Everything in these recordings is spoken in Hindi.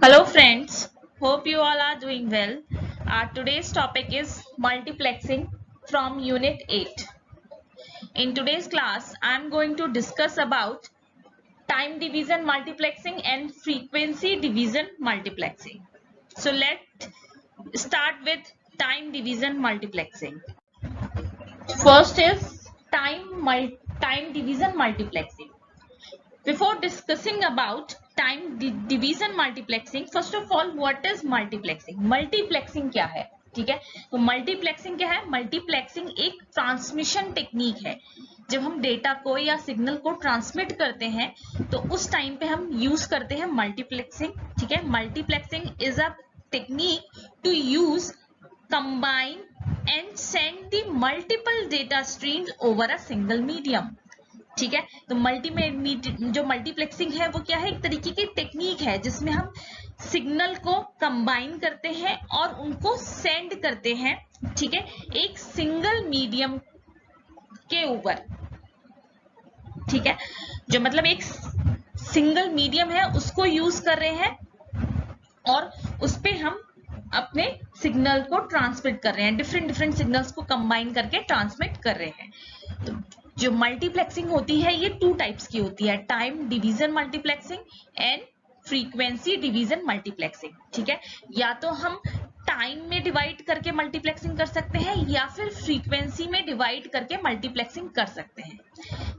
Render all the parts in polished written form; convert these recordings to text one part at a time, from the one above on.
Hello friends, hope you all are doing well. Today's topic is multiplexing from Unit 8. In today's class, I am going to discuss about time division multiplexing and frequency division multiplexing. So let's start with time division multiplexing. First is time division multiplexing. Before discussing about time division multiplexing, first of all, what is multiplexing? Multiplexing क्या है? ठीक है, तो मल्टीप्लेक्सिंग क्या है? मल्टीप्लेक्सिंग एक ट्रांसमिशन टेक्निक है. जब हम डेटा को या सिग्नल को ट्रांसमिट करते हैं तो उस टाइम पे हम यूज करते हैं मल्टीप्लेक्सिंग. ठीक है, multiplexing is a technique to use combine and send the multiple data streams over a single medium. ठीक है, तो जो मल्टीप्लेक्सिंग है वो क्या है? एक तरीके की टेक्निक है जिसमें हम सिग्नल को कंबाइन करते हैं और उनको सेंड करते हैं. ठीक है, एक सिंगल मीडियम के ऊपर. ठीक है, जो मतलब एक सिंगल मीडियम है उसको यूज कर रहे हैं और उस पे हम अपने सिग्नल को ट्रांसमिट कर रहे हैं. डिफरेंट सिग्नल्स को कंबाइन करके ट्रांसमिट कर रहे हैं. तो जो मल्टीप्लेक्सिंग होती है ये 2 टाइप्स की होती है, time division multiplexing and frequency division multiplexing. ठीक है, या तो हम टाइम में डिवाइड करके मल्टीप्लेक्सिंग कर सकते हैं या फिर फ्रीक्वेंसी में डिवाइड करके मल्टीप्लेक्सिंग कर सकते हैं.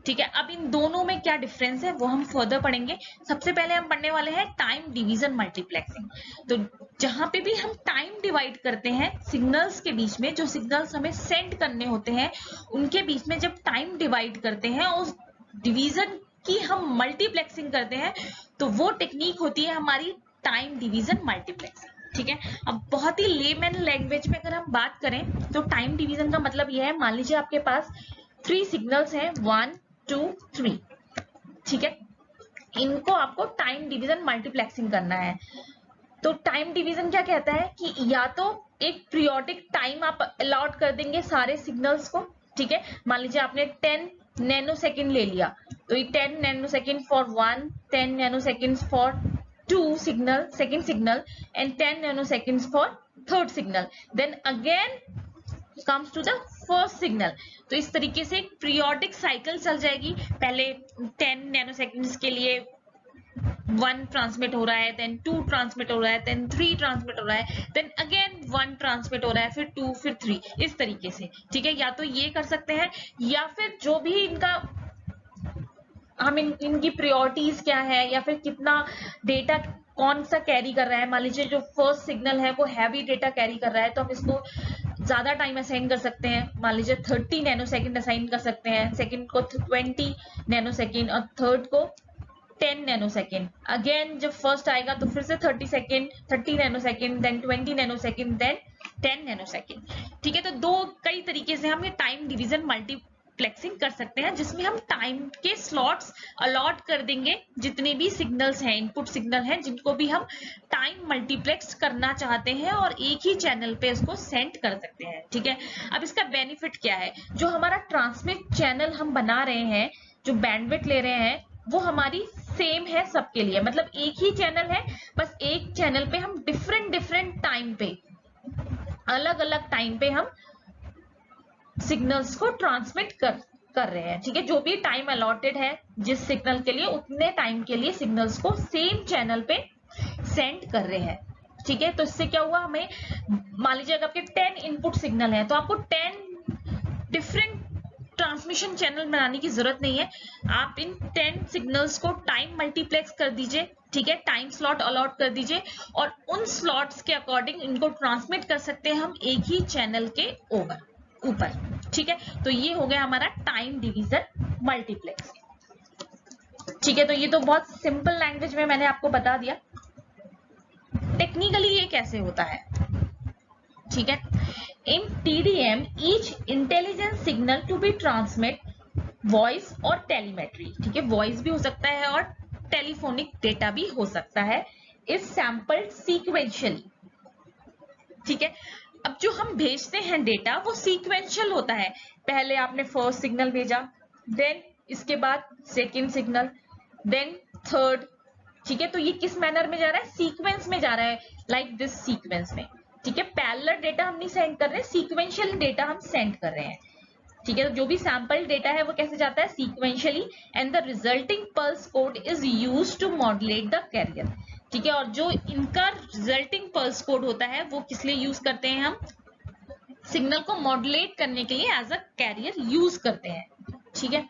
ठीक है, अब इन दोनों में क्या डिफरेंस है वो हम फर्दर पढ़ेंगे. सबसे पहले हम पढ़ने वाले हैं टाइम डिवीजन मल्टीप्लेक्सिंग. तो जहां पे भी हम टाइम डिवाइड करते हैं सिग्नल्स के बीच में, जो सिग्नल्स हमें सेंड करने होते हैं उनके बीच में जब टाइम डिवाइड करते हैं उस डिवीजन की हम मल्टीप्लेक्सिंग करते हैं तो वो टेक्निक होती है हमारी टाइम डिवीजन मल्टीप्लेक्सिंग. ठीक है, अब बहुत ही लेमैन लैंग्वेज में अगर हम बात करें तो टाइम डिवीजन का मतलब यह है, मान लीजिए आपके पास 3 सिग्नल्स हैं 1 2 3. ठीक है, इनको आपको टाइम डिवीजन मल्टीप्लेक्सिंग करना है. तो टाइम डिवीजन क्या कहता है कि या तो एक पीरियोडिक टाइम आप अलॉट कर देंगे सारे सिग्नल्स को. ठीक है, मान लीजिए आपने 10 नैनो सेकेंड ले लिया तो ये 10 nano second for 1, 10 nano second for 2 signal second signal and 10 nano second for third signal, then again comes to the first signal. तो इस तरीके से एक पीरियोडिक साइकिल चल जाएगी. पहले 10 नैनो सेकेंड्स के लिए 1 ट्रांसमिट हो रहा है, देन 2 ट्रांसमिट हो रहा है, देन 3 ट्रांसमिट हो रहा है, देन अगेन 1 ट्रांसमिट हो रहा है, फिर 2 फिर 3, इस तरीके से. ठीक है, या तो ये कर सकते हैं या फिर जो भी इनका हम इनकी प्रायोरिटीज क्या है या फिर कितना डेटा कौन सा कैरी कर रहा है. मान लीजिए जो फर्स्ट सिग्नल है वो हैवी डेटा कैरी कर रहा है तो हम इसको ज्यादा टाइम असाइन कर सकते हैं. मान लीजिए 30 नैनो सेकेंड असाइन कर सकते हैं, सेकंड को 20 नैनो सेकेंड और थर्ड को 10 नैनो सेकेंड. अगेन जब फर्स्ट आएगा तो फिर से 30 nano second, then 20 nano second, then 10 nano second. ठीक है, तो कई तरीके से हम ये टाइम डिवीजन मल्टीप्लेक्सिंग कर सकते हैं जिसमें हम टाइम के स्लॉट्स अलॉट कर देंगे. जितने भी सिग्नल्स हैं, इनपुट सिग्नल हैं, जिनको भी हम टाइम मल्टीप्लेक्स करना चाहते हैं और एक ही चैनल पे इसको सेंड कर सकते हैं. ठीक है, अब इसका बेनिफिट क्या है? जो हमारा ट्रांसमिट चैनल हम बना रहे हैं, जो बैंडविड्थ ले रहे हैं, वो हमारी सेम है सबके लिए. मतलब एक ही चैनल है, बस एक चैनल पे हम डिफरेंट टाइम पे, अलग अलग टाइम पे हम सिग्नल्स को ट्रांसमिट कर रहे हैं. ठीक है, जो भी टाइम अलॉटेड है जिस सिग्नल के लिए, उतने टाइम के लिए सिग्नल्स को सेम चैनल पे सेंड कर रहे हैं. ठीक है, तो इससे क्या हुआ, हमें मान लीजिए अगर आपके 10 इनपुट सिग्नल है तो आपको 10 डिफरेंट ट्रांसमिशन चैनल बनाने की जरूरत नहीं है. आप इन 10 सिग्नल्स को टाइम मल्टीप्लेक्स कर दीजिए. ठीक है, टाइम स्लॉट अलॉट कर दीजिए और उन स्लॉट्स के अकॉर्डिंग इनको ट्रांसमिट कर सकते हैं हम एक ही चैनल के ऊपर. ठीक है, तो ये हो गया हमारा टाइम डिवीजन मल्टीप्लेक्स. ठीक है, तो ये तो बहुत सिंपल लैंग्वेज में मैंने आपको बता दिया. टेक्निकली ये कैसे होता है? ठीक है, इन TDM each intelligent signal to be transmit voice और टेलीमेट्री. ठीक है, वॉइस भी हो सकता है और टेलीफोनिक डेटा भी हो सकता है, इज सैंपल्ड सीक्वेंशियली. ठीक है, अब जो हम भेजते हैं डेटा वो सीक्वेंशियल होता है. पहले आपने फर्स्ट सिग्नल भेजा, देन इसके बाद सेकेंड सिग्नल, देन थर्ड, ठीक है, तो ये किस मैनर में जा रहा है, सीक्वेंस में जा रहा है, लाइक दिस सीक्वेंस में। ठीक है, पैरेलल डेटा हम नहीं सेंड कर रहे हैं, सीक्वेंशियल डेटा हम सेंड कर रहे हैं। ठीक है, तो जो भी सैंपल डेटा है वो कैसे जाता है, sequentially, and the resulting pulse code is used to modulate the carrier. ठीक है, और जो इनका रिजल्टिंग पल्स कोड होता है वो किस लिए यूज करते हैं, हम सिग्नल को मॉड्यूलेट करने के लिए एज अ कैरियर यूज करते हैं। ठीक है,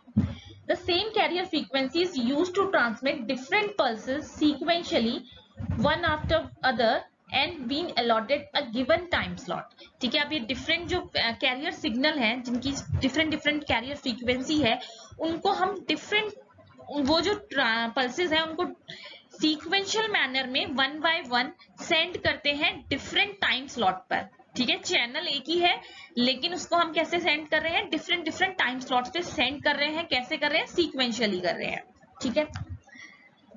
the same carrier frequency is used to transmit different pulses sequentially one after other and being allotted a given time slot। ठीक है, अब ये डिफरेंट जो कैरियर सिग्नल हैं जिनकी डिफरेंट कैरियर फ्रीक्वेंसी है, उनको हम डिफरेंट वो जो पल्सेस हैं उनको सीक्वेंशियल मैनर में वन बाय वन सेंड करते हैं डिफरेंट टाइम स्लॉट पर। ठीक है, चैनल एक ही है लेकिन उसको हम कैसे सेंड कर रहे हैं, डिफरेंट टाइम स्लॉट्स पे सेंड कर रहे हैं। कैसे कर रहे हैं, सीक्वेंशियली कर रहे हैं। ठीक है,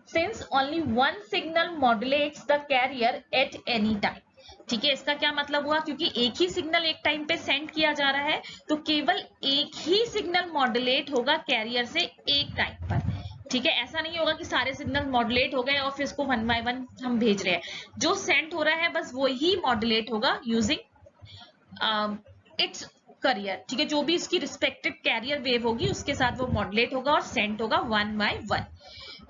since only one signal modulates the carrier at any time. ठीक है, इसका क्या मतलब हुआ, क्योंकि एक ही सिग्नल एक टाइम पे सेंड किया जा रहा है तो केवल एक ही सिग्नल मॉड्यूलेट होगा कैरियर से एक टाइम पर। ठीक है, ऐसा नहीं होगा कि सारे सिग्नल मॉड्यूलेट हो गए और फिर इसको वन बाय वन हम भेज रहे हैं। जो सेंड हो रहा है बस वो ही मॉड्यूलेट होगा यूजिंग इट्स कैरियर। ठीक है, जो भी इसकी रिस्पेक्टिव कैरियर वेव होगी उसके साथ वो मॉड्यूलेट होगा और सेंड होगा one by one.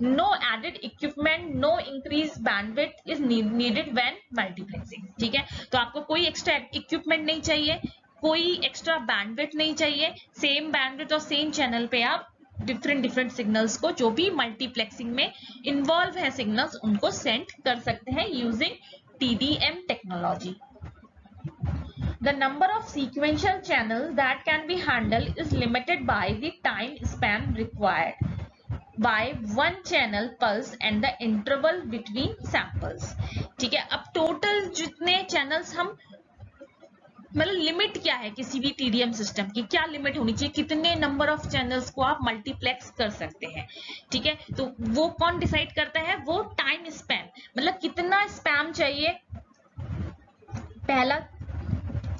No added equipment, no increase bandwidth is needed when multiplexing. ठीक है, तो आपको कोई एक्स्ट्रा इक्विपमेंट नहीं चाहिए, कोई एक्स्ट्रा बैंडविड्थ नहीं चाहिए, सेम बैंडविड्थ और सेम चैनल पे आप डिफरेंट सिग्नल्स को, जो भी मल्टीप्लेक्सिंग में इन्वॉल्व है सिग्नल्स, उनको सेंड कर सकते हैं using TDM technology. The number of sequential channels that can be handled is limited by the time span required by one channel pulse and the interval between samples। ठीक है, अब टोटल जितने चैनल्स हम, मतलब लिमिट क्या है किसी भी TDM सिस्टम की, क्या लिमिट होनी चाहिए, कितने नंबर ऑफ चैनल्स को आप मल्टीप्लेक्स कर सकते हैं। ठीक है, तो वो कौन डिसाइड करता है, वो टाइम स्पैन, मतलब कितना स्पैम चाहिए। पहला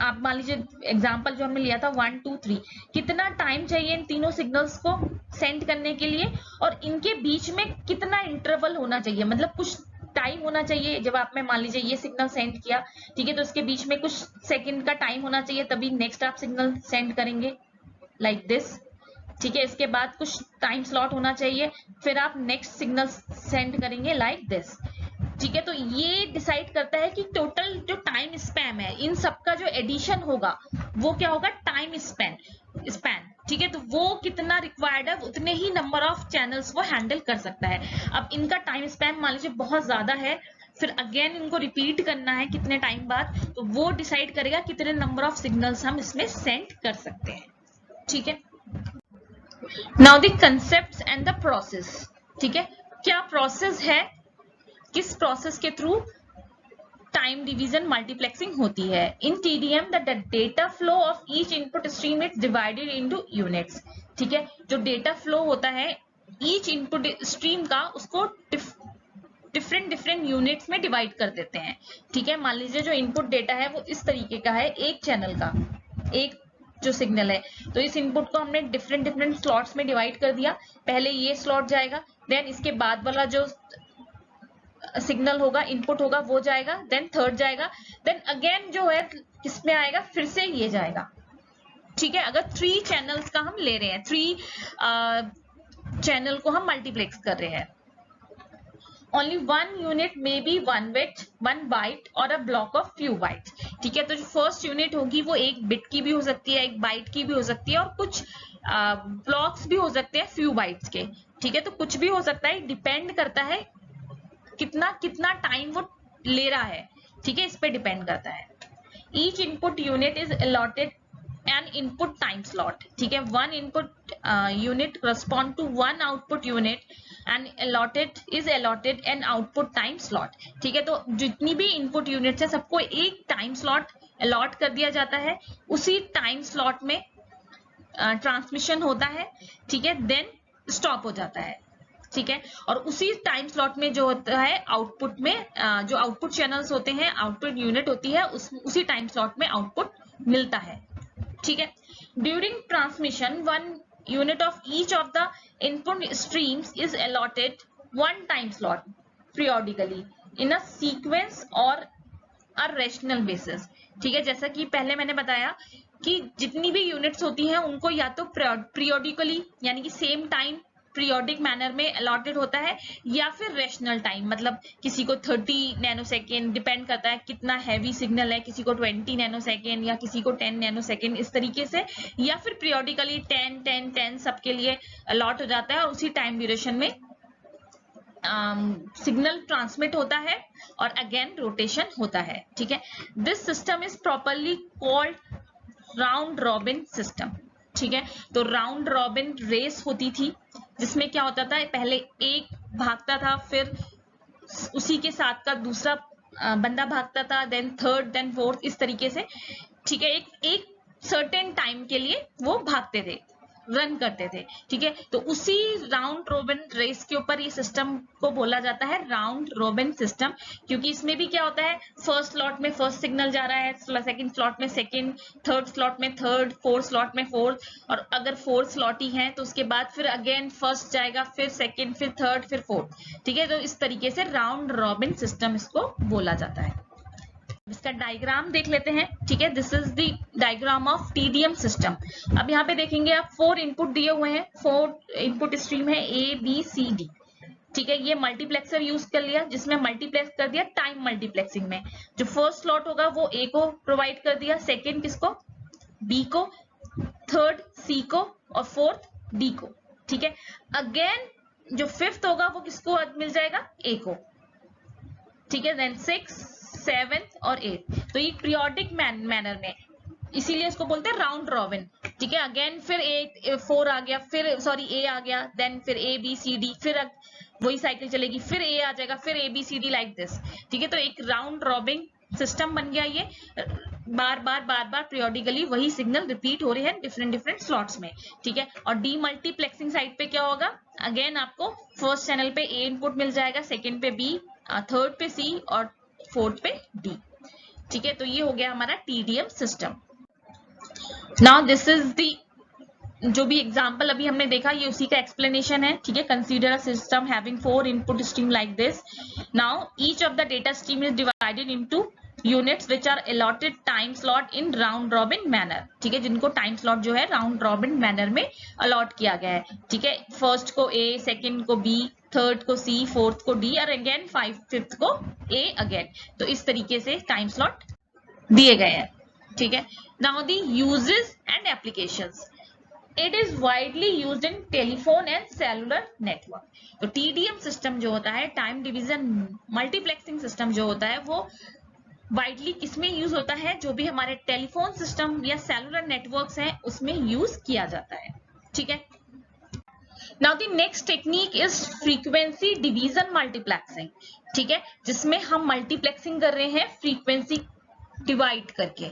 आप मान लीजिए एग्जांपल जो हमने लिया था 1 2 3, कितना टाइम चाहिए इन तीनों सिग्नल्स को सेंड करने के लिए, और इनके बीच में कितना इंटरवल होना चाहिए, मतलब कुछ टाइम होना चाहिए। जब आपने मान लीजिए ये सिग्नल सेंड किया, ठीक है, तो इसके बीच में कुछ सेकंड का टाइम होना चाहिए, तभी नेक्स्ट आप सिग्नल सेंड करेंगे लाइक दिस। ठीक है, इसके बाद कुछ टाइम स्लॉट होना चाहिए, फिर आप नेक्स्ट सिग्नल सेंड करेंगे लाइक दिस। ठीक है, तो ये डिसाइड करता है कि टोटल जो टाइम स्पैन है, इन सबका जो एडिशन होगा वो क्या होगा, टाइम स्पैन। ठीक है, तो वो कितना रिक्वायर्ड है, उतने ही नंबर ऑफ चैनल्स वो हैंडल कर सकता है। अब इनका टाइम स्पैन मान लीजिए बहुत ज्यादा है, फिर अगेन इनको रिपीट करना है कितने टाइम बाद, तो वो डिसाइड करेगा कितने नंबर ऑफ सिग्नल्स हम इसमें सेंड कर सकते हैं। ठीक है, now the concepts and the process. ठीक है, क्या प्रोसेस है, किस प्रोसेस के थ्रू टाइम डिवीजन मल्टीप्लेक्सिंग होती है। इन TDM the data flow of each input stream is divided into units. ठीक है, जो डेटा फ्लो होता है ईच इनपुट स्ट्रीम का, उसको डिफरेंट यूनिट्स में डिवाइड कर देते हैं। ठीक है, मान लीजिए जो इनपुट डेटा है वो इस तरीके का है, एक चैनल का एक जो सिग्नल है, तो इस इनपुट को हमने डिफरेंट स्लॉट्स में डिवाइड कर दिया। पहले ये स्लॉट जाएगा, देन इसके बाद वाला जो सिग्नल होगा, इनपुट होगा, वो जाएगा, देन थर्ड जाएगा, देन अगेन जो है किसमें आएगा, फिर से ये जाएगा। ठीक है, अगर 3 चैनल्स का हम ले रहे हैं, 3 चैनल को हम मल्टीप्लेक्स कर रहे हैं, only 1 unit may be 1 bit 1 byte और a block of few bytes. ठीक है, तो जो फर्स्ट यूनिट होगी वो 1 बिट की भी हो सकती है, 1 बाइट की भी हो सकती है, और कुछ ब्लॉक्स भी हो सकते हैं फ्यू बाइट्स के। ठीक है, तो कुछ भी हो सकता है, डिपेंड करता है कितना टाइम वो ले रहा है। ठीक है, इस पे डिपेंड करता है। Each input unit is allotted an input time slot. ठीक है, 1 input unit correspond to 1 output unit and is allotted an output time slot. ठीक है, तो जितनी भी इनपुट यूनिट्स है सबको एक टाइम स्लॉट अलॉट कर दिया जाता है, उसी टाइम स्लॉट में ट्रांसमिशन होता है। ठीक है, देन स्टॉप हो जाता है। ठीक है, और उसी टाइम स्लॉट में जो होता है आउटपुट में जो आउटपुट चैनल्स होते हैं, आउटपुट यूनिट होती है, उसी टाइम स्लॉट में आउटपुट मिलता है। ठीक है, during transmission 1 unit of each of the input streams is allotted 1 time slot. periodically in a sequence or a rational basis। ठीक है, जैसा कि पहले मैंने बताया कि जितनी भी यूनिट्स होती हैं उनको या तो periodically यानी कि सेम टाइम पीरियोडिक मैनर में अलॉटेड होता है, या फिर रेशनल टाइम, मतलब किसी को 30 नैनोसेकेंड, डिपेंड करता है कितना हैवी सिग्नल है, किसी को 20 नैनोसेकेंड या किसी को 10 नैनोसेकेंड, इस तरीके से, या फिर पीरियोडिकली 10 10 10 सबके लिए अलॉट हो जाता है और उसी टाइम ड्यूरेशन में सिग्नल ट्रांसमिट होता है और अगेन रोटेशन होता है। ठीक है, this system is properly called round robin system. ठीक है, तो राउंड रॉबिन रेस होती थी जिसमें क्या होता था, पहले एक भागता था, फिर उसी के साथ का दूसरा बंदा भागता था, देन थर्ड, देन फोर्थ, इस तरीके से। ठीक है, एक सर्टेन टाइम के लिए वो भागते थे, रन करते थे। ठीक है, तो उसी राउंड रोबिन रेस के ऊपर ये सिस्टम को बोला जाता है राउंड रोबिन सिस्टम, क्योंकि इसमें भी क्या होता है, फर्स्ट स्लॉट में फर्स्ट सिग्नल जा रहा है, सेकंड स्लॉट में सेकंड, थर्ड स्लॉट में थर्ड, फोर्थ स्लॉट में फोर्थ, और अगर फोर्थ स्लॉट ही है तो उसके बाद फिर अगेन फर्स्ट जाएगा, फिर सेकंड, फिर थर्ड, फिर फोर्थ। ठीक है, तो इस तरीके से राउंड रॉबिन सिस्टम इसको बोला जाता है। इसका डायग्राम देख लेते हैं। ठीक है, this is the diagram of TDM system. अब यहाँ पे देखेंगे आप 4 इनपुट दिए हुए हैं, 4 इनपुट स्ट्रीम है ए बी सी डी। ठीक है, ये मल्टीप्लेक्सर यूज कर लिया जिसमें मल्टीप्लेक्स कर दिया टाइम मल्टीप्लेक्सिंग में। जो फर्स्ट स्लॉट होगा वो ए को प्रोवाइड कर दिया, सेकेंड किसको, बी को, थर्ड सी को, और फोर्थ डी को। ठीक है, अगेन जो फिफ्थ होगा वो किसको मिल जाएगा, ए को। ठीक है, देन 6 7 और 8। तो ये पीरियोडिक मैनर में, इसीलिए इसको बोलते हैं राउंड रॉबिन। ठीक है, अगेन फिर 4 आ गया, फिर सॉरी ए आ गया, देन फिर ए बी सी डी, फिर वही साइकिल चलेगी, फिर ए आ जाएगा, फिर A B C D, like this. ठीक है, तो एक राउंड रॉबिन सिस्टम बन गया ये, बार बार पीरियोडिकली वही सिग्नल रिपीट हो रहे हैं डिफरेंट स्लॉट्स में। ठीक है, और डी मल्टीप्लेक्सिंग साइड पे क्या होगा, अगेन आपको फर्स्ट चैनल पे ए इनपुट मिल जाएगा, सेकेंड पे बी, थर्ड पे सी और फोर्थ पे डी। ठीक है, तो ये हो गया हमारा TDM system. Now this is the जो भी एग्जांपल अभी हमने देखा ये उसी का एक्सप्लेनेशन है। ठीक है, consider a system having 4 input stream like this. Now each of the data stream is divided into units which are allotted time slot in round robin manner. ठीक है, जिनको टाइम स्लॉट जो है राउंड रॉबिन मैनर में अलॉट किया गया है। ठीक है, फर्स्ट को ए, सेकेंड को बी, थर्ड को सी, फोर्थ को डी, और अगेन फिफ्थ को ए अगेन। तो इस तरीके से टाइम स्लॉट दिए गए हैं। ठीक है, now the uses and applications. It is widely used in telephone and cellular network. तो टीडीएम सिस्टम जो होता है, टाइम डिवीजन मल्टीप्लेक्सिंग सिस्टम जो होता है, वो वाइडली किसमें यूज होता है, जो भी हमारे टेलीफोन सिस्टम या सेलुलर नेटवर्क्स हैं उसमें यूज किया जाता है। ठीक है, now the next technique is frequency division multiplexing. ठीक है, जिसमें हम मल्टीप्लेक्सिंग कर रहे हैं फ्रीक्वेंसी डिवाइड करके।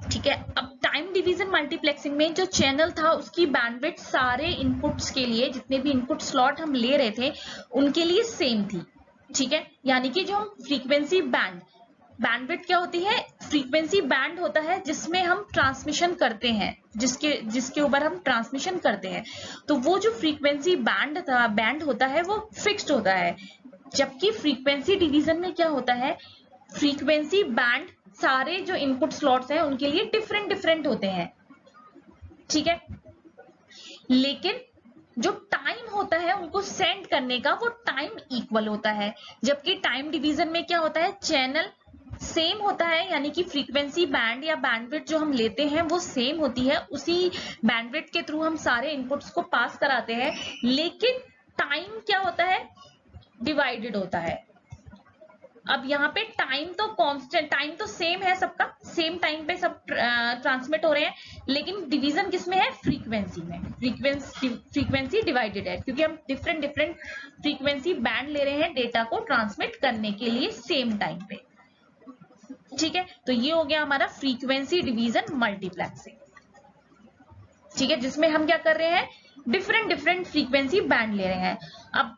ठीक है, अब टाइम डिवीजन मल्टीप्लेक्सिंग में जो चैनल था उसकी बैंडविड्थ सारे इनपुट्स के लिए, जितने भी इनपुट स्लॉट हम ले रहे थे उनके लिए सेम थी। ठीक है, यानी कि जो हम फ्रीक्वेंसी बैंडविड्थ क्या होती है, फ्रीक्वेंसी बैंड होता है जिसमें हम ट्रांसमिशन करते हैं, जिसके ऊपर हम ट्रांसमिशन करते हैं। तो वो जो फ्रीक्वेंसी बैंड होता है वो फिक्स्ड होता है। जबकि फ्रीक्वेंसी डिवीजन में क्या होता है, फ्रीक्वेंसी बैंड सारे जो इनपुट स्लॉट्स हैं उनके लिए डिफरेंट होते हैं। ठीक है, लेकिन जो टाइम होता है उनको सेंड करने का वो टाइम इक्वल होता है। जबकि टाइम डिवीजन में क्या होता है, चैनल सेम होता है, यानी कि फ्रीक्वेंसी बैंड या बैंडविड्थ जो हम लेते हैं वो सेम होती है, उसी बैंडविड्थ के थ्रू हम सारे इनपुट्स को पास कराते हैं, लेकिन टाइम क्या होता है, डिवाइडेड होता है। अब यहाँ पे टाइम तो कांस्टेंट, टाइम तो सेम है, सबका सेम टाइम पे सब ट्रांसमिट हो रहे हैं, लेकिन डिवीजन किसमें है, फ्रीक्वेंसी में। फ्रीक्वेंसी डिवाइडेड है क्योंकि हम डिफरेंट फ्रीक्वेंसी बैंड ले रहे हैं डेटा को ट्रांसमिट करने के लिए सेम टाइम पे। ठीक है, तो ये हो गया हमारा फ्रीक्वेंसी डिवीजन मल्टीप्लेक्सिंग। ठीक है, जिसमें हम क्या कर रहे हैं, डिफरेंट फ्रीक्वेंसी बैंड ले रहे हैं। अब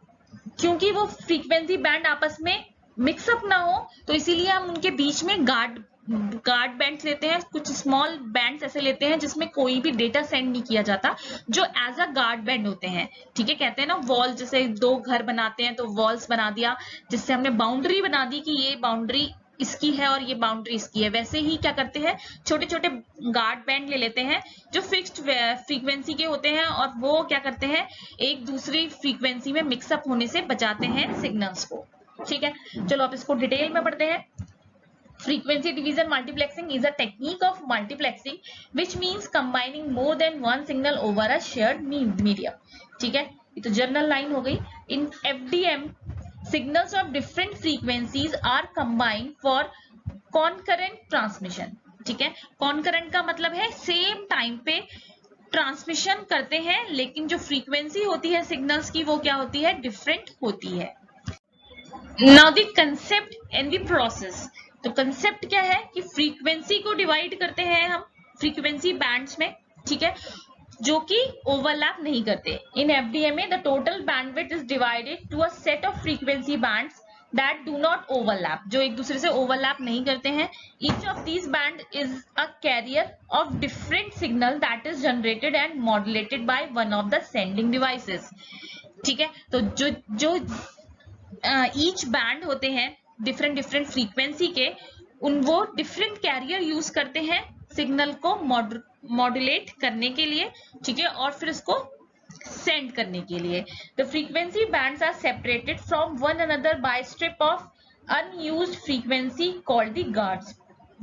क्योंकि वो फ्रीक्वेंसी बैंड आपस में मिक्सअप ना हो, तो इसीलिए हम उनके बीच में गार्ड बैंड्स लेते हैं, कुछ स्मॉल बैंड्स ऐसे लेते हैं जिसमें कोई भी डेटा सेंड नहीं किया जाता, जो एज अ गार्ड बैंड होते हैं। ठीक है, कहते हैं ना वॉल, जैसे दो घर बनाते हैं तो वॉल्स बना दिया, जिससे हमने बाउंड्री बना दी कि ये बाउंड्री इसकी है और ये बाउंड्री इसकी है। वैसे ही क्या करते हैं, छोटे छोटे गार्ड बैंड ले लेते हैं जो फिक्स्ड फ्रीक्वेंसी के होते हैं, और वो क्या करते हैं, एक दूसरी फ्रीक्वेंसी में मिक्सअप होने से बचाते हैं सिग्नल्स को। ठीक है, चलो अब इसको डिटेल में पढ़ते हैं। Frequency division multiplexing is a technique of multiplexing which means combining more than one signal over a shared medium. ठीक है, ये तो जनरल लाइन हो गई। In FDM, signals of different frequencies are combined for concurrent transmission. ठीक है, concurrent का मतलब है सेम टाइम पे ट्रांसमिशन करते हैं, लेकिन जो फ्रीक्वेंसी होती है सिग्नल्स की वो क्या होती है, डिफरेंट होती है। Now the concept and the process. तो कंसेप्ट क्या है कि फ्रीक्वेंसी को डिवाइड करते हैं हम फ्रीक्वेंसी बैंड्स में, ठीक है, जो कि ओवरलैप नहीं करते। In FDMA the total bandwidth is divided to a set of frequency bands that do not overlap, जो एक दूसरे से ओवरलैप नहीं करते हैं। Each of these band is a carrier of different signal that is generated and modulated by one of the sending devices. ठीक है, तो जो ईच बैंड होते हैं डिफरेंट फ्रीक्वेंसी के, वो डिफरेंट कैरियर यूज करते हैं सिग्नल को मॉड्यूलेट करने के लिए, ठीक है, और फिर उसको सेंड करने के लिए। The frequency bands are separated from one another by strip of unused frequency called the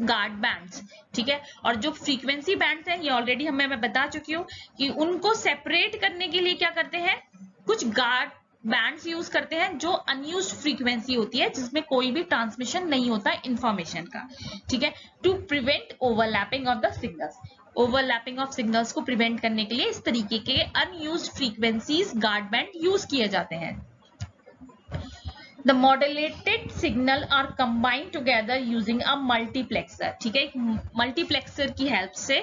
guard bands. ठीक है, और जो फ्रीक्वेंसी बैंड्स हैं ये ऑलरेडी मैं बता चुकी हूँ कि उनको सेपरेट करने के लिए क्या करते हैं, कुछ गार्ड बैंड्स यूज करते हैं जो अनयूज्ड फ्रीक्वेंसी होती है, जिसमें कोई भी ट्रांसमिशन नहीं होता इंफॉर्मेशन का। ठीक है, to prevent overlapping of the signals, overlapping of signals को प्रिवेंट करने के लिए इस तरीके के unused frequencies guard band use किए जाते हैं। The modulated signal are combined together using a multiplexer. ठीक है, एक मल्टीप्लेक्सर की हेल्प से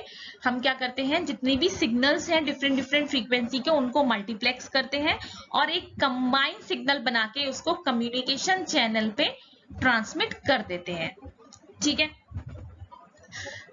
हम क्या करते हैं, जितनी भी सिग्नल्स हैं डिफरेंट फ्रीक्वेंसी के, उनको मल्टीप्लेक्स करते हैं और एक कंबाइंड सिग्नल बना के उसको कम्युनिकेशन चैनल पे ट्रांसमिट कर देते हैं। ठीक है,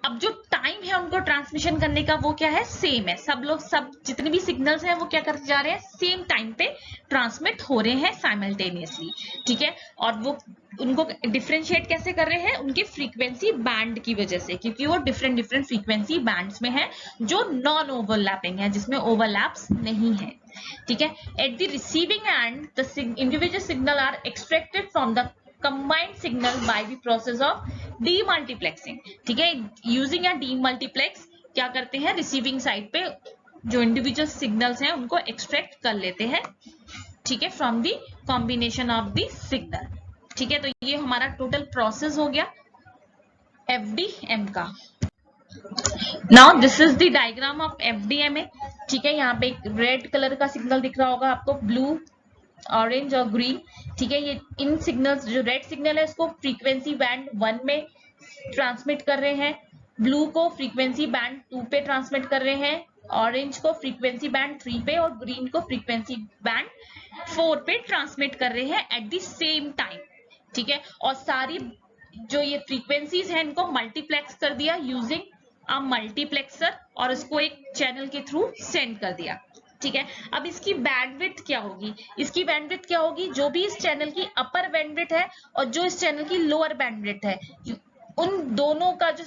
अब जो टाइम है उनको ट्रांसमिशन करने का वो क्या है, सेम है। सब जितने भी सिग्नल्स हैं वो क्या करते जा रहे हैं, सेम टाइम पे ट्रांसमिट हो रहे हैं साइमल्टेनियसली। ठीक है, और वो उनको डिफरेंशिएट कैसे कर रहे हैं, उनके फ्रीक्वेंसी बैंड की वजह से, क्योंकि वो डिफरेंट फ्रीक्वेंसी बैंड्स में है जो नॉन ओवरलैपिंग है, जिसमें ओवरलैप्स नहीं है। ठीक है, at the receiving end the individual signal are extracted from the combined signal by the process of demultiplexing। ठीक है, यूजिंग अ डीमल्टीप्लेक्स क्या करते हैं, रिसीविंग साइड पे जो इंडिविजुअल सिग्नल्स हैं उनको एक्सट्रैक्ट कर लेते हैं, ठीक है, from the combination of the signal. ठीक है, तो ये हमारा टोटल प्रोसेस हो गया एफडीएम का। Now this is the diagram of FDMA. ठीक है, यहाँ पे एक रेड कलर का सिग्नल दिख रहा होगा आपको, ब्लू, ऑरेंज और ग्रीन। ठीक है, ये इन सिग्नल्स, जो रेड सिग्नल है इसको फ्रीक्वेंसी बैंड 1 में ट्रांसमिट कर रहे हैं, ब्लू को फ्रीक्वेंसी बैंड 2 पे ट्रांसमिट कर रहे हैं, ऑरेंज को फ्रीक्वेंसी बैंड 3 पे और ग्रीन को फ्रीक्वेंसी बैंड 4 पे ट्रांसमिट कर रहे हैं एट द सेम टाइम। ठीक है, और सारी जो ये फ्रीक्वेंसीज हैं इनको मल्टीप्लेक्स कर दिया यूजिंग अ मल्टीप्लेक्सर, और इसको एक चैनल के थ्रू सेंड कर दिया। ठीक है, अब इसकी बैंडविड्थ क्या होगी, इसकी बैंडविड्थ क्या होगी, जो भी इस चैनल की अपर बैंडविड्थ है और जो इस चैनल की लोअर बैंडविड्थ है, उन दोनों का जो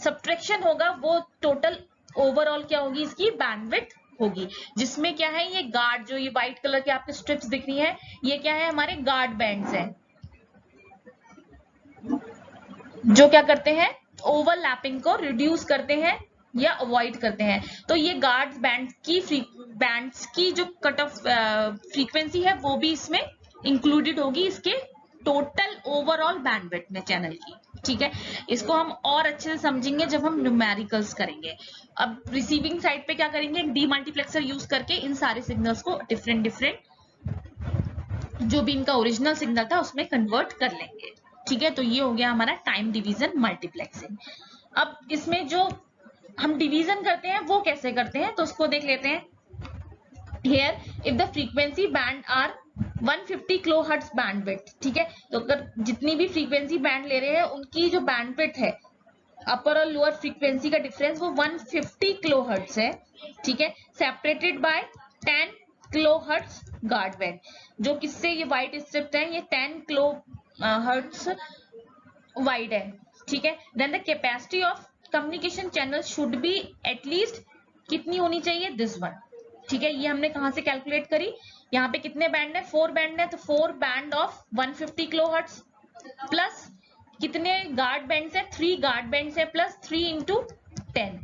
सब्ट्रैक्शन होगा वो टोटल ओवरऑल क्या होगी, इसकी बैंडविड्थ होगी, जिसमें क्या है, ये गार्ड, जो ये व्हाइट कलर के आपके स्ट्रिप्स दिख रही है, ये क्या है, हमारे गार्ड बैंड्स हैं, जो क्या करते हैं, ओवरलैपिंग को रिड्यूस करते हैं या अवॉइड करते हैं। तो ये गार्ड बैंड्स की जो कट ऑफ फ्रीक्वेंसी है वो भी इसमें इंक्लूडेड होगी इसके टोटल ओवरऑल बैंडविड्थ में चैनल की। ठीक है, इसको हम और अच्छे से समझेंगे जब हम न्यूमेरिकल्स करेंगे। अब रिसीविंग साइड पे क्या करेंगे, डीमल्टीप्लेक्सर यूज करके इन सारे सिग्नल्स को डिफरेंट जो भी इनका ओरिजिनल सिग्नल था उसमें कन्वर्ट कर लेंगे। ठीक है, तो ये हो गया हमारा टाइम डिवीजन मल्टीप्लेक्सिंग। अब इसमें जो हम डिवीजन करते हैं वो कैसे करते हैं, तो उसको देख लेते हैं। Here, if the frequency band are 150 kilohertz bandwidth, ठीक है। तो अगर जितनी भी फ्रीक्वेंसी बैंड ले रहे हैं उनकी जो बैंडविड्थ है, अपर और लोअर फ्रीक्वेंसी का डिफरेंस, वो 150 किलोहर्ट्ज है, ठीक है। Separated by 10 kilohertz guard band, जो किससे ये वाइट स्ट्रिप है, ये 10 किलोहर्ट्ज वाइड है, ठीक है। Then the capacity of communication channel should be at least कितनी होनी चाहिए, दिस वन, ठीक है। ये हमने कहां से कैलकुलेट करी, यहाँ पे कितने बैंड है, 4 बैंड है, तो 4 बैंड ऑफ 150 किलोहर्ट्ज प्लस कितने गार्ड बैंड है, 3 गार्ड बैंड है, प्लस 3 इंटू 10,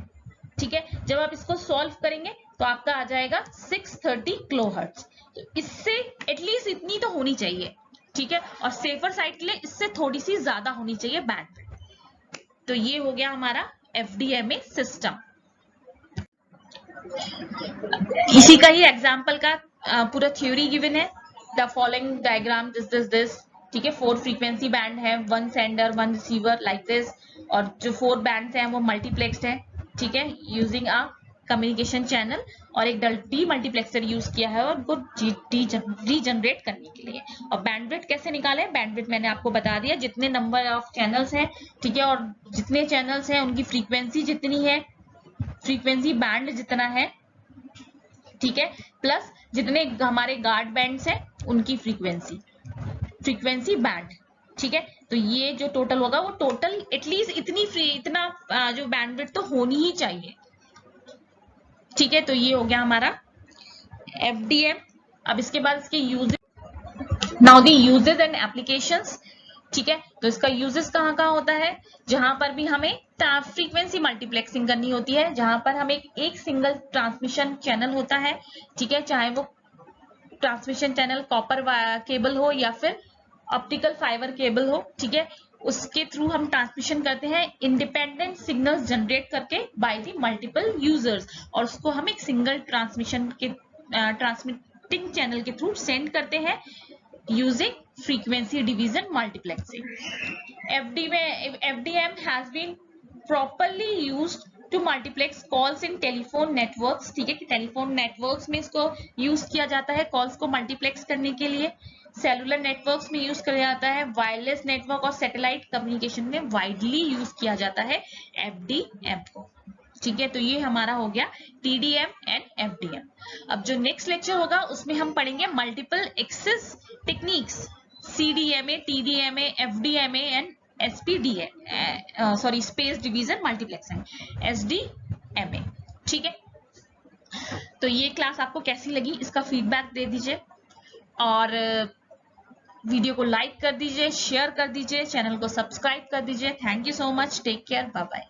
ठीक है। जब आप इसको सॉल्व करेंगे तो आपका आ जाएगा 630 किलोहर्ट्ज। तो इससे एटलीस्ट इतनी तो होनी चाहिए, ठीक है। और सेफर साइड के लिए इससे थोड़ी सी ज्यादा होनी चाहिए बैंडविड्थ। तो ये हो गया हमारा एफडीएमए सिस्टम। इसी का ही एग्जांपल का पूरा थ्योरी गिवन है। द फॉलोइंग डायग्राम दिस, ठीक है। 4 फ्रीक्वेंसी बैंड है, 1 सेंडर 1 रिसीवर लाइक दिस, और जो 4 बैंड हैं वो मल्टीप्लेक्स्ड है, ठीक है, यूजिंग अ कम्युनिकेशन चैनल, और एक डी मल्टीप्लेक्सर यूज किया है और उनको रीजनरेट करने के लिए। और बैंडविड्थ कैसे निकाले, बैंडविड्थ मैंने आपको बता दिया, जितने नंबर ऑफ चैनल्स हैं, ठीक है, और जितने चैनल्स हैं उनकी फ्रीक्वेंसी जितनी है, फ्रीक्वेंसी बैंड जितना है, ठीक है, प्लस जितने हमारे गार्ड बैंड्स हैं उनकी फ्रीक्वेंसी बैंड, ठीक है। तो ये जो टोटल होगा वो टोटल एटलीस्ट इतना जो बैंडविड्थ तो होनी ही चाहिए, ठीक है। तो ये हो गया हमारा एफडीएम। अब इसके बाद इसके uses, now the uses and applications, ठीक है। तो इसका यूजेस कहाँ कहाँ होता है, जहां पर भी हमें फ्रीक्वेंसी मल्टीप्लेक्सिंग करनी होती है, जहां पर हमें एक सिंगल ट्रांसमिशन चैनल होता है, ठीक है, चाहे वो ट्रांसमिशन चैनल कॉपर केबल हो या फिर ऑप्टिकल फाइबर केबल हो, ठीक है। उसके थ्रू हम ट्रांसमिशन करते हैं इंडिपेंडेंट सिग्नल्स जनरेट करके बाय द मल्टीपल यूजर्स, और उसको हम एक सिंगल ट्रांसमिटिंग चैनल के थ्रू सेंड करते हैं using frequency division multiplexing. FDM has been properly used to multiplex calls in telephone networks, ठीक है, कि टेलीफोन नेटवर्क्स में इसको यूज किया जाता है कॉल्स को मल्टीप्लेक्स करने के लिए, सेलुलर नेटवर्क्स में यूज किया जाता है, वायरलेस नेटवर्क और सैटेलाइट कम्युनिकेशन में वाइडली यूज किया जाता है FDM को, ठीक है। तो ये हमारा हो गया TDM एंड FDM। अब जो नेक्स्ट लेक्चर होगा उसमें हम पढ़ेंगे multiple access techniques, CDMA, TDMA, FDMA and SPDA, sorry space division multiplexing, SDMA, ठीक है। तो ये क्लास आपको कैसी लगी इसका फीडबैक दे दीजिए, और वीडियो को लाइक कर दीजिए, शेयर कर दीजिए, चैनल को सब्सक्राइब कर दीजिए। Thank you so much, take care, bye bye.